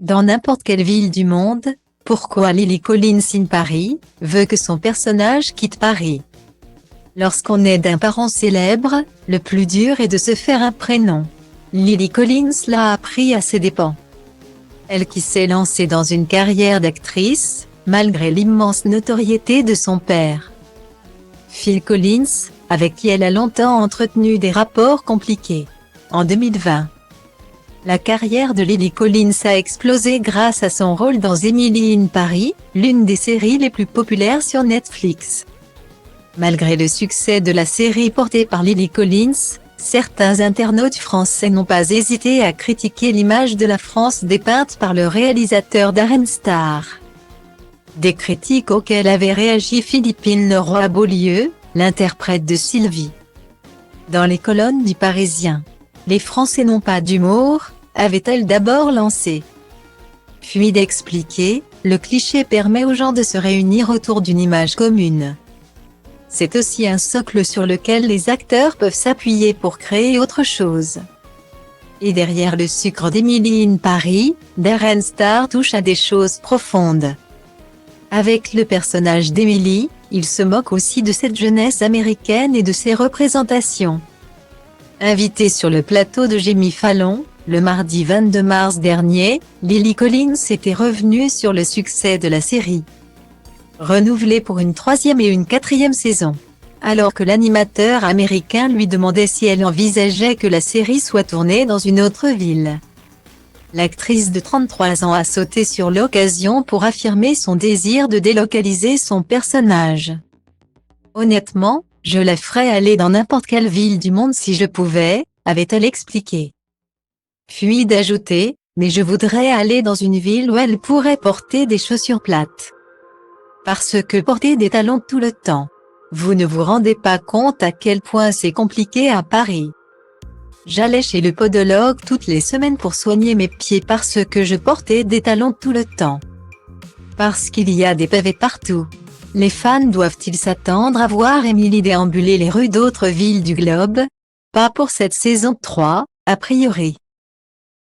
Dans n'importe quelle ville du monde, pourquoi Lily Collins in Paris veut que son personnage quitte Paris. Lorsqu'on est d'un parent célèbre, le plus dur est de se faire un prénom. Lily Collins l'a appris à ses dépens. Elle qui s'est lancée dans une carrière d'actrice, malgré l'immense notoriété de son père, Phil Collins, avec qui elle a longtemps entretenu des rapports compliqués. En 2020, la carrière de Lily Collins a explosé grâce à son rôle dans Emily in Paris, l'une des séries les plus populaires sur Netflix. Malgré le succès de la série portée par Lily Collins, certains internautes français n'ont pas hésité à critiquer l'image de la France dépeinte par le réalisateur Darren Star. Des critiques auxquelles avait réagi Philippine Leroy-Beaulieu, l'interprète de Sylvie. Dans les colonnes du Parisien, les Français n'ont pas d'humour, avait-elle d'abord lancé. Puis d'expliquer, le cliché permet aux gens de se réunir autour d'une image commune. C'est aussi un socle sur lequel les acteurs peuvent s'appuyer pour créer autre chose. Et derrière le sucre d'Emily in Paris, Darren Star touche à des choses profondes. Avec le personnage d'Emily, il se moque aussi de cette jeunesse américaine et de ses représentations. Invitée sur le plateau de Jimmy Fallon, le mardi 22 mars dernier, Lily Collins était revenue sur le succès de la série, renouvelée pour une 3e et une 4e saison. Alors que l'animateur américain lui demandait si elle envisageait que la série soit tournée dans une autre ville, l'actrice de 33 ans a sauté sur l'occasion pour affirmer son désir de délocaliser son personnage. Honnêtement, je la ferais aller dans n'importe quelle ville du monde si je pouvais, avait-elle expliqué. Puis d'ajouter, mais je voudrais aller dans une ville où elle pourrait porter des chaussures plates. Parce que porter des talons tout le temps. Vous ne vous rendez pas compte à quel point c'est compliqué à Paris. J'allais chez le podologue toutes les semaines pour soigner mes pieds parce que je portais des talons tout le temps. Parce qu'il y a des pavés partout. Les fans doivent-ils s'attendre à voir Emily déambuler les rues d'autres villes du globe? Pas pour cette saison 3, a priori.